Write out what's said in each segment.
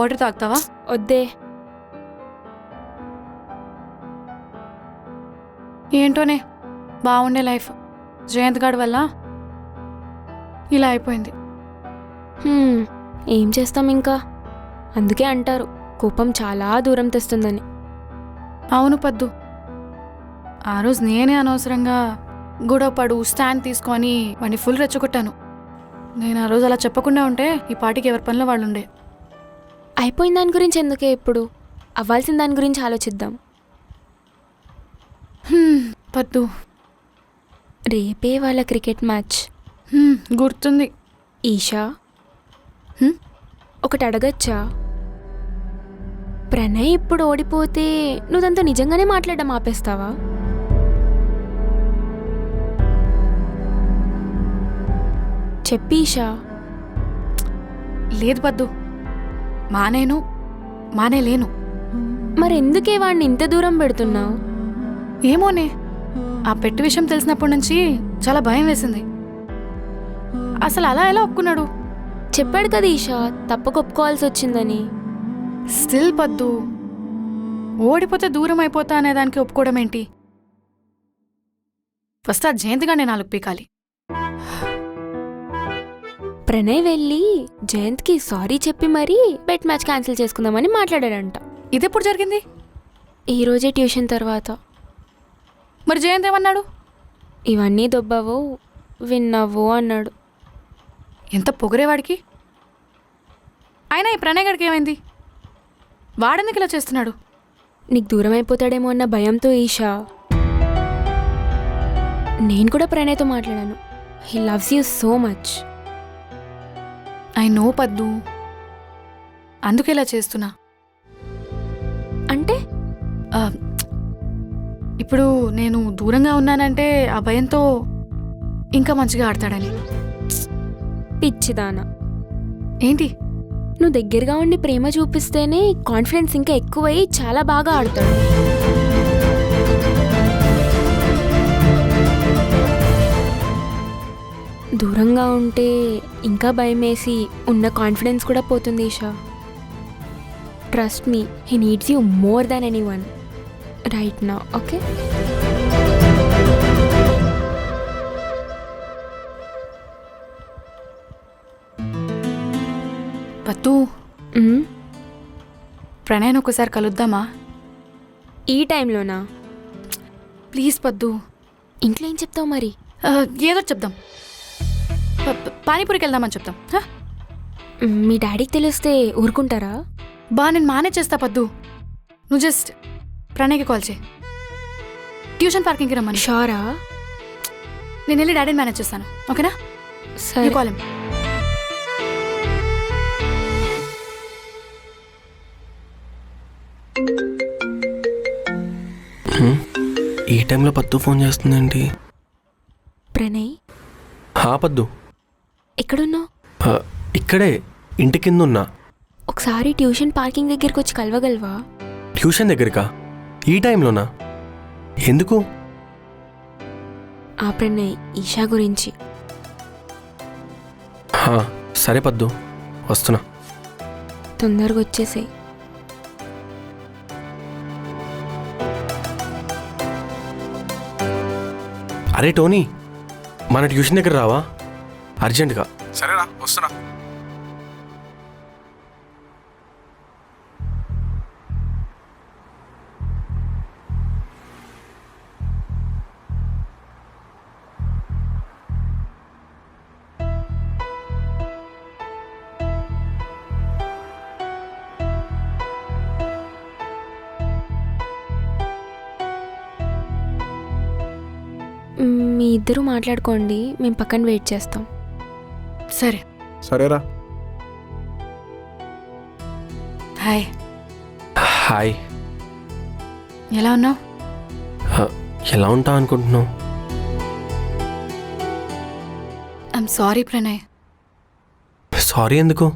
Water తాగుతావా? వద్దే. ఏంటోనే బాగుండే లైఫ్ జయంత్ గాడి వల్ల ఇలా అయిపోయింది. ఏం చేస్తాం ఇంకా. అందుకే అంటారు కోపం చాలా దూరం తెస్తుందని. అవును పద్దు, ఆ రోజు నేనే అనవసరంగా గొడవపడు స్టాండ్ తీసుకొని వాడిని ఫుల్ రెచ్చగొట్టాను. నేను ఆ రోజు అలా చెప్పకుండా ఉంటే ఈ పాటికి ఎవరి పనిలో వాళ్ళు ఉండే. అయిపోయిన దాని గురించి ఎందుకే, ఇప్పుడు అవ్వాల్సిన దాని గురించి ఆలోచిద్దాం. పద్దు, రేపే వాళ్ళ క్రికెట్ మ్యాచ్. గుర్తుంది. ఈషా, ఒకటి అడగచ్చా? ప్రణయ్ ఇప్పుడు ఓడిపోతే నువ్వు దాంతో నిజంగానే మాట్లాడడం ఆపేస్తావా? చెప్పి ఈషా. లేదు పద్దు, మానేలేను. మరెందుకే వాడిని ఇంత దూరం పెడుతున్నావు? ఏమోనే, ఆ పెట్టు విషయం తెలిసినప్పటి నుంచి చాలా భయం వేసింది. అసలు అలా ఎలా ఒప్పుకున్నాడు? చెప్పాడు కదా ఈషా, తప్పక ఒప్పుకోవాల్సి వచ్చిందని. స్టిల్ పద్దు, ఓడిపోతే దూరం అయిపోతా అనేదానికి ఒప్పుకోవడం ఏంటి? ఫస్ట్ ఆ జయంత్గా నేను నాలుగు పీకాలి. ప్రణయ్ వెళ్ళి జయంత్కి సారీ చెప్పి మరీ బెట్ మ్యాచ్ క్యాన్సిల్ చేసుకుందామని మాట్లాడాడంట. ఇదెప్పుడు జరిగింది? ఈరోజే ట్యూషన్ తర్వాత. మరి జయంత్ ఏమన్నాడు? ఇవన్నీ దొబ్బవో విన్నావో అన్నాడు. ఎంత పొగరేవాడికి. అయినా ఈ ప్రణయ్ గడికి ఏమైంది? వాడెందుకు ఇలా చేస్తున్నాడు? నీకు దూరం అయిపోతాడేమో అన్న భయంతో ఈషా. నేను కూడా ప్రణయ్తో మాట్లాడాను. He loves you so much. I know పద్దు, అందుకే ఇలా చేస్తున్నా. అంటే ఇప్పుడు నేను దూరంగా ఉన్నానంటే ఆ భయంతో ఇంకా మంచిగా ఆడతాడని. పిచ్చిదానా. ఏంటి? నువ్వు దగ్గరగా ఉండి ప్రేమ చూపిస్తేనే కాన్ఫిడెన్స్ ఇంకా ఎక్కువై చాలా బాగా ఆడతాడు. దూరంగా ఉంటే ఇంకా భయమేసి ఉన్న కాన్ఫిడెన్స్ కూడా పోతుంది Isha. Trust me, he needs you more than anyone right now. Okay? Paddu, ప్రణయ్ని ఒకసారి కలుద్దామా? ఈ టైంలోనా? ప్లీజ్ పద్దు. ఇంట్లో ఏం చెప్తావు మరి? ఏదో చెప్దాం. పానీపూరికి వెళ్దామని చెప్తాం. మీ డాడీకి తెలిస్తే ఊరుకుంటారా? నేను మేనేజ్ చేస్తా పద్దు. నువ్వు జస్ట్ ప్రణయ్కి కాల్ చేయి. ట్యూషన్ పార్కింగ్కి రమ్మని. షోరా? నేను వెళ్ళి డాడీని మేనేజ్ చేస్తాను. ఓకేనా? సరే. Call him. ఈ టైంలో పద్దు ఫోన్ చేస్తుందేంటి? ప్రణయ్, పద్దు ఎక్కడున్నావు? ఇక్కడే ఇంటి కింద ఉన్నా. ఒకసారి ట్యూషన్ పార్కింగ్ దగ్గరికి వచ్చి కలవగలవా? ట్యూషన్ దగ్గరికా? ఈ టైంలోనా? ఎందుకు? ఆ ప్రణయ్, ఈషా గురించి. సరే పద్దు, వస్తున్నా. తొందరగా వచ్చేసేయ్. అరే టోనీ, మన ట్యూషన్ దగ్గర రావా అర్జెంటుగా? సరేరా, వస్తున్నా. మీ ఇద్దరు మాట్లాడుకోండి, మేము పక్కన వెయిట్ చేస్తాం. సరే. సరేరా. హాయ్. హాయ్. ఎలా ఉన్నావు? ఎలా ఉంటావు అనుకుంటున్నావు? I'm sorry Pranay. సారీ ఎందుకు?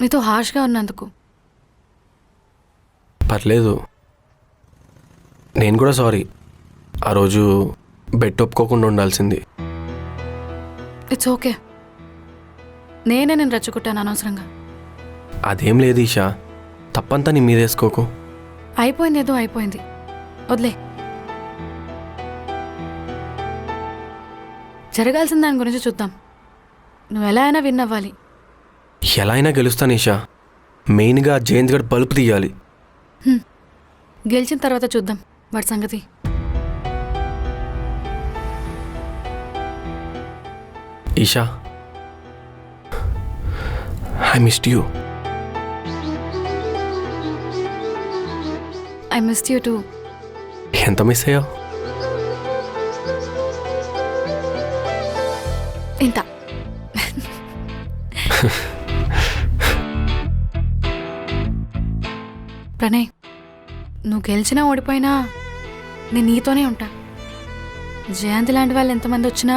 మీతో హార్ష్గా ఉన్నందుకు. పర్లేదు, నేను కూడా సారీ. ఆ రోజు బెట్ ఒప్పుకోకుండా ఉండాల్సింది. It's okay. నేను రెచ్చగొట్టాను అనవసరంగా. అదేం లేదు ఈషా, తప్పంతా నీ మీదేసుకోకు. అయిపోయింది ఏదో అయిపోయింది, వదిలే. జరగాల్సిన దాని గురించి చూద్దాం. నువ్వు ఎలా అయినా విన్ అవ్వాలి. ఎలా అయినా గెలుస్తాను ఈషా. మెయిన్గా జయంత్ గడ్ బల్బు తీయాలి. గెలిచిన తర్వాత చూద్దాం వాడి సంగతి. Isha, I missed you. I missed you too. ఎంత మిస్ అయ్యావు? ఇంత. ప్రణయ్, నువ్వు గెలిచినా ఓడిపోయినా నేను నీతోనే ఉంటా. జయంతి లాంటి వాళ్ళు ఎంతమంది వచ్చినా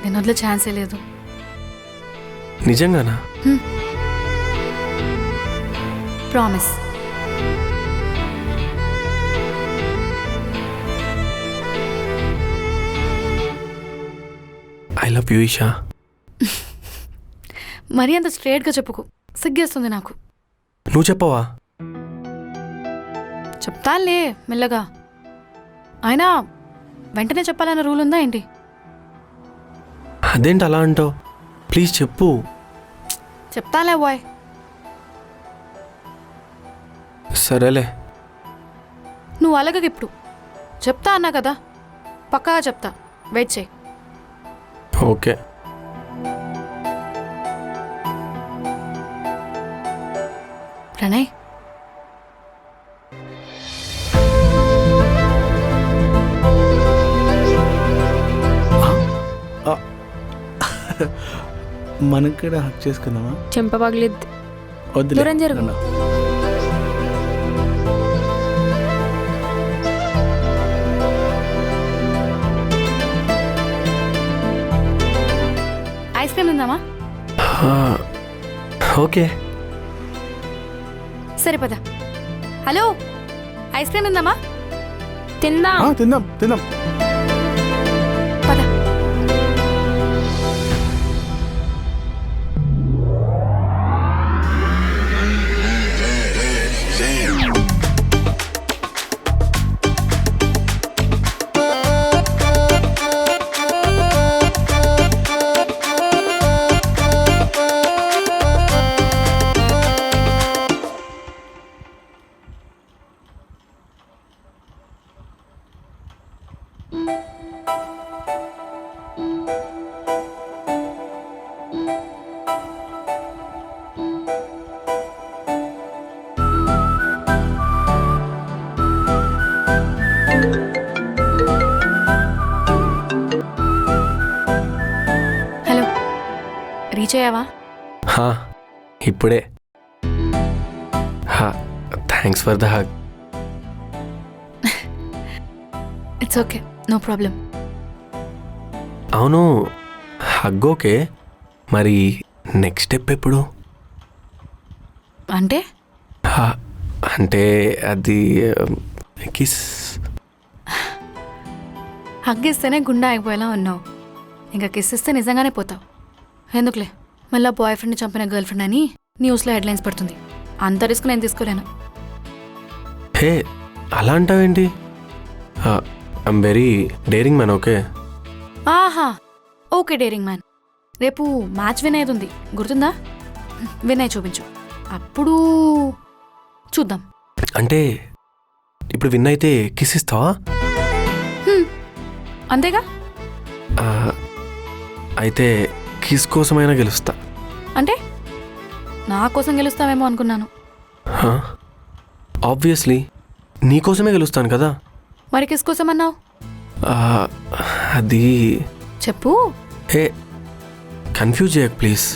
నేను వదిలే ఛాన్సే లేదు. నిజంగానా? Promise. I love you Isha. మరీ అంత స్ట్రేట్గా చెప్పుకో, సిగ్గేస్తుంది నాకు. నువ్వు చెప్పవా? చెప్తానులే మెల్లగా. అయినా వెంటనే చెప్పాలన్న రూల్ ఉందా ఏంటి? అదేంటి అలా అంటావు? ప్లీజ్ చెప్పు. చెప్తానులే బాయ్. సరేలే. నువ్వు అలాగ ఇప్పుడు చెప్తా అన్నా కదా, పక్కాగా చెప్తా. వెయిట్ చేయి. ఓకే. ప్రణయ్, మనకి కూడా హక్ చేసుకుందామా? చెంప పగిలిద్ది. వద్దులే. దూరం జరుగు. రండి. ఐస్ క్రీమ్ తిందామా? ఓకే. సరే పద. హలో, ఐస్ క్రీమ్ తిందామా? తిందాం. తిందాం తిందాం. పద. హలో, రీచ్ అయ్యావా? ఇప్పుడే. Thanks for the hug. It's okay, no problem. అవును, హగ్ ఓకే, మరి నెక్స్ట్ స్టెప్ ఎప్పుడు? అంటే అంటే అది కిస్. హగ్ ఇస్తేనే గుండె ఆగిపోయేలా ఉన్నావు, ఇంకా కిస్ ఇస్తే నిజంగానే పోతావు. ఎందుకులే, మళ్ళీ బాయ్ ఫ్రెండ్ని చంపిన గర్ల్ ఫ్రెండ్ అని న్యూస్లో హెడ్లైన్స్ పడుతుంది. అంత రిస్క్ నేను తీసుకోలేను. హే, అలా అంటావేంటి? I'm very daring man. Okay. ఆహా, ఓకే డేరింగ్ మ్యాన్. రేపు మ్యాచ్ విన్ అయ్యేది ఉంది, గుర్తుందా? విన్ అయ్యి చూపించు, అప్పుడు చూద్దాం. అంటే ఇప్పుడు విన్ అయితే కిస్ ఇస్తావా? అంతేగా. అయితే కిస్ కోసమైనా గెలుస్తా. అంటే నా కోసం గెలుస్తావేమో అనుకున్నాను. ఆబ్వియస్లీ నీకోసమే గెలుస్తాను కదా. మరి కిస్ కోసం అన్నావు? అది చెప్పు. హే, కన్ఫ్యూజ్ చేయకు ప్లీజ్.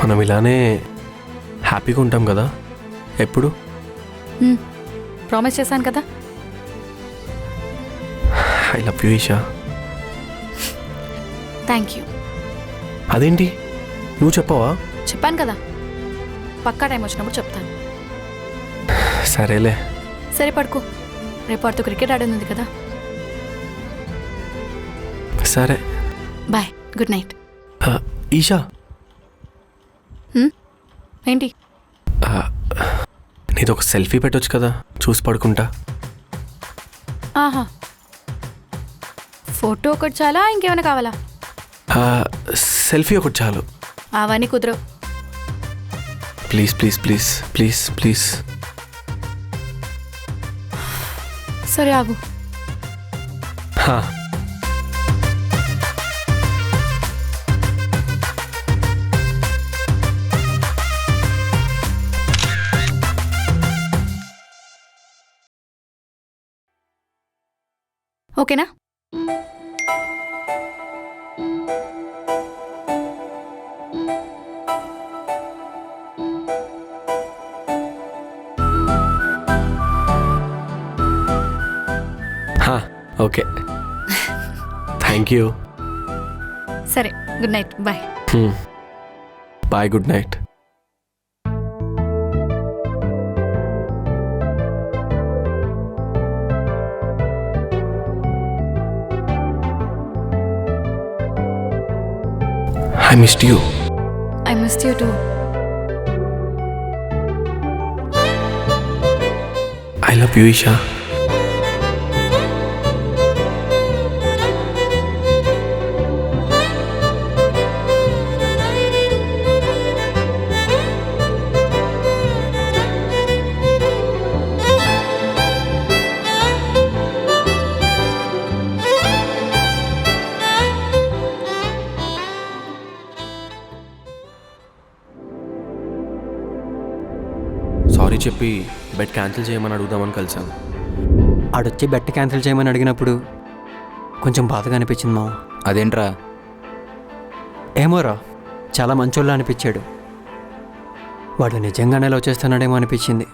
మనం ఇలానే హ్యాపీగా ఉంటాం కదా ఎప్పుడు. ప్రామిస్ చేశాను కదా. I love you Isha. Thank you. అదేంటి, నువ్వు చెప్పవా? చెప్పాను కదా, పక్కా టైం వచ్చినప్పుడు చెప్తాను. సరేలే. సరే పడుకో, రేపు వాడితో క్రికెట్ ఆడింది కదా. సరే. Bye, good night. ఈషా, ఏంటి? నీది ఒక సెల్ఫీ పెట్టొచ్చు కదా, చూసి పడుకుంటా. ఆహా, ఫోటో ఒకటి చాలా, ఇంకేమైనా కావాలా? సెల్ఫీ ఒకటి చాలు. అవన్నీ కుదరవు. Please please please please please. సరే ఆగు. ఓకేనా? Okay, thank you. సరే, good night, bye. Bye, good night. I missed you. I missed you too. I love you, Isha. Sorry చెప్పి బెడ్ క్యాన్సిల్ చేయమని అడుగుదామని కలిసాను. ఆడొచ్చి బెట్ క్యాన్సిల్ చేయమని అడిగినప్పుడు కొంచెం బాధగా అనిపించింది మామ. అదేంట్రా? ఏమోరా, చాలా మంచోళ్ళ అనిపించాడు. వాడు నిజంగానే లవ్ చేస్తున్నాడేమో అనిపించింది.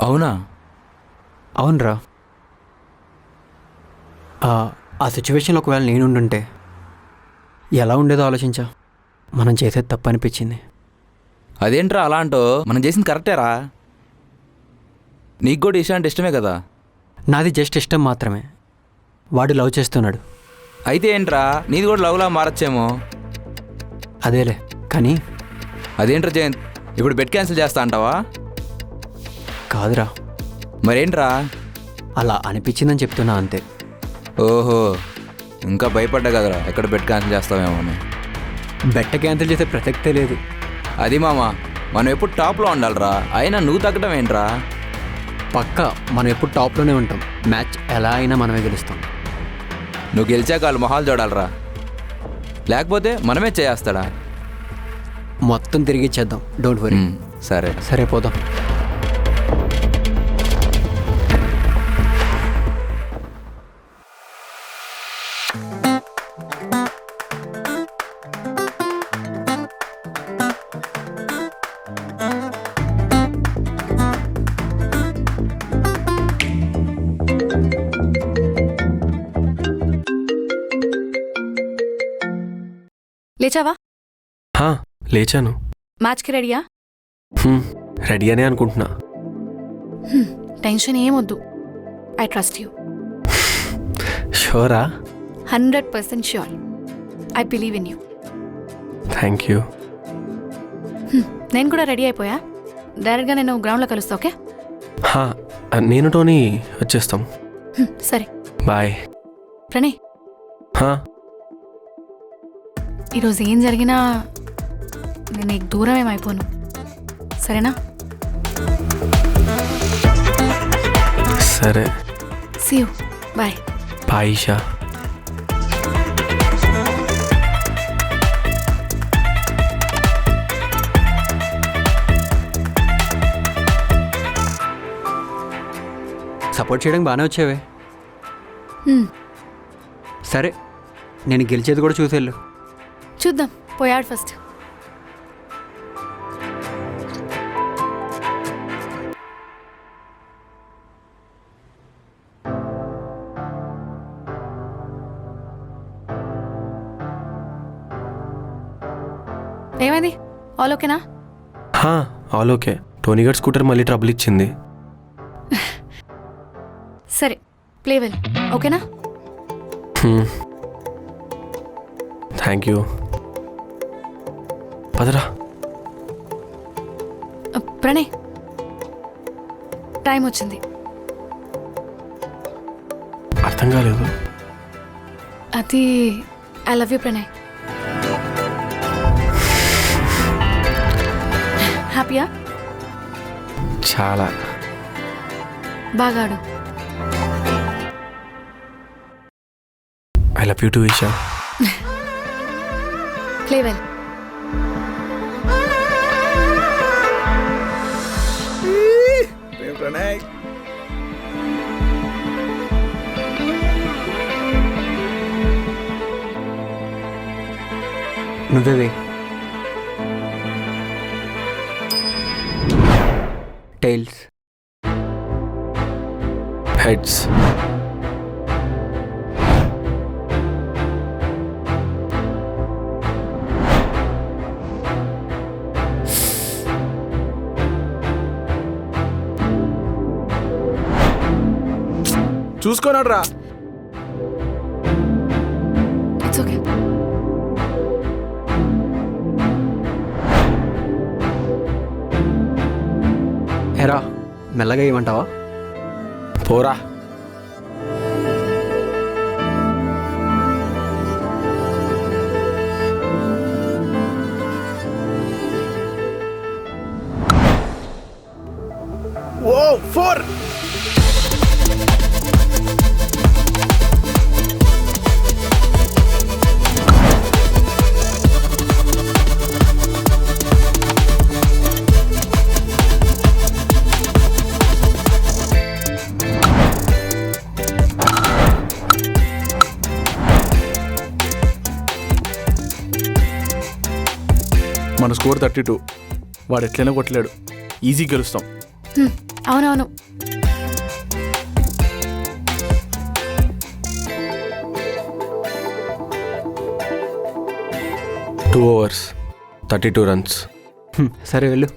అవునా? అవునరా. ఆ సిచ్యువేషన్లో ఒకవేళ నేను ఉండుంటే ఎలా ఉండేదో ఆలోచించా. మనం చేసేది తప్పు అనిపించింది. అదేంట్రా అలా అంటో? మనం చేసింది కరెక్టేరా. నీకు కూడా ఇషా అంటే ఇష్టమే కదా? నాది జస్ట్ ఇష్టం మాత్రమే. వాడు లవ్ చేస్తున్నాడు. అయితే ఏంట్రా, నీది కూడా లవ్లా మారచ్చేమో. అదేలే, కానీ అదేంట్రా జయంత్, ఇప్పుడు బెడ్ క్యాన్సిల్ చేస్తా అంటావా? కాదురా, మరేంట్రా? అలా అనిపించిందని చెప్తున్నా అంతే. ఓహో, ఇంకా భయపడ్డా కదరా ఎక్కడ బెడ్ క్యాన్సిల్ చేస్తావేమో అని. బెట్ క్యాన్సిల్ చేసే ప్రసక్తే లేదు. అది మామ, మనం ఎప్పుడు టాప్లో ఉండాలిరా. అయినా నువ్వు తగ్గడం ఏంట్రా? పక్కా మనం ఎప్పుడు టాప్లోనే ఉంటాం. మ్యాచ్ ఎలా అయినా మనమే గెలుస్తాం. నువ్వు గెలిచాక వాళ్ళు మొహాలు చూడాలిరా, లేకపోతే మనమే చేస్తాడా. మొత్తం తిరిగి ఇచ్చేద్దాం, డోంట్ వరీ. సరే సరే, పోదాం. లేచావా? లేచాను. మ్యాచ్కి రెడీయా? రెడీ అనే అనుకుంటున్నా. టెన్షన్ ఏమొద్దు. I trust you. షూరా? 100% sure. I believe in you. Thank you. నేను కూడా రెడీ అయిపోయా. డైరెక్ట్గా నేను గ్రౌండ్లో కలుస్తా, ఓకే? నేను టోనీ వచ్చేస్తాం. సరే, బాయ్. ప్రణయ్, ఈరోజు ఏం జరిగినా నేను నీకు దూరం ఏమైపోను, సరేనా? సరే. See you. Bye. Bye Isha. Support చేయడానికి బాగానే వచ్చేవే. సరే, నేను గెలిచేది కూడా చూసేళ్ళు. చూద్దాం, పోయాడు ఫస్ట్. ఏమైంది? ఆల్ ఓకేనా? All okay. టోనీ గారి స్కూటర్ మళ్ళీ ట్రబుల్ ఇచ్చింది. సరే, ప్లే వెల్, ఓకేనా? Thank you. Padara. Pranay, time వచ్చింది. అర్థం కాలేదు. అది ఐ లవ్ యూ ప్రణయ్. హ్యాపీయా? చాలా. బాగా ఆడు. I love you too Isha. Play well. Pranay నువ్వే టైల్స్. హెడ్స్. చూసుకోనాడు రా. It's okay. ఎరా మెల్లగా ఇవ్వమంటావా? పోరా. ఓ 4. మన స్కోర్ 32. వాడు ఎట్లయినా కొట్టలేడు. ఈజీ గెలుస్తాం. అవునవును. 2 overs 32 runs. సరే వెళ్ళు.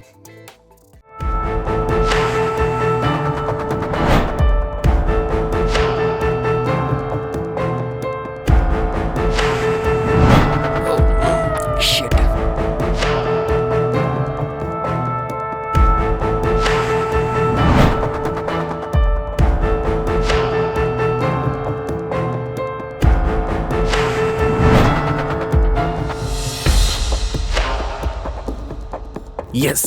Yes.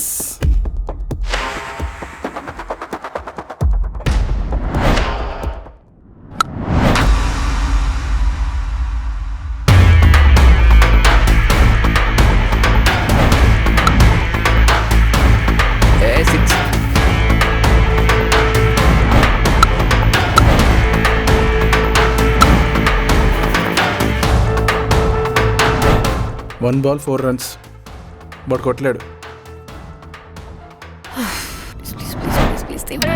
Six. One ball 4 runs. But కొట్టలేడు. ప్లీజ్ దేవుడా.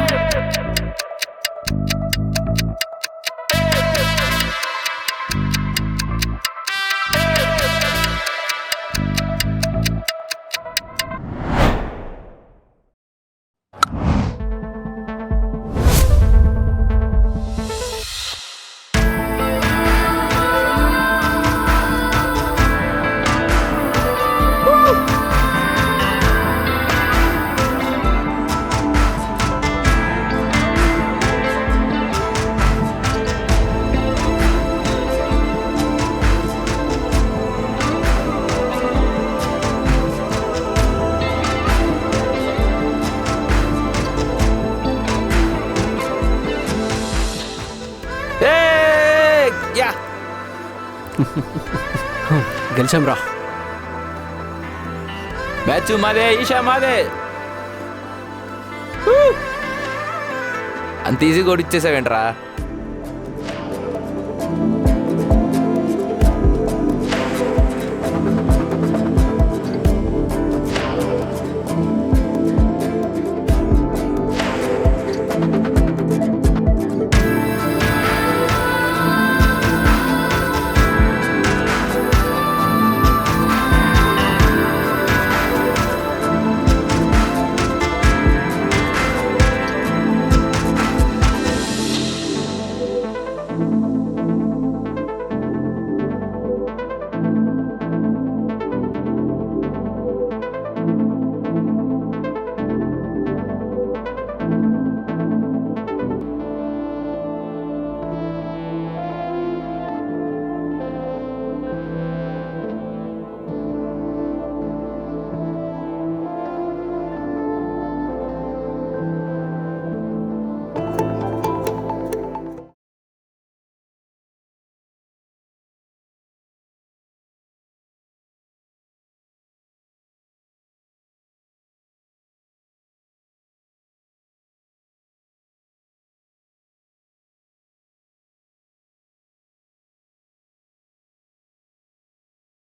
గెలిచాం రా. మ్యాచ్ మాదే, ఈషా మాదే. అంత ఈజీ కూడా ఇచ్చేసావేంట్రా?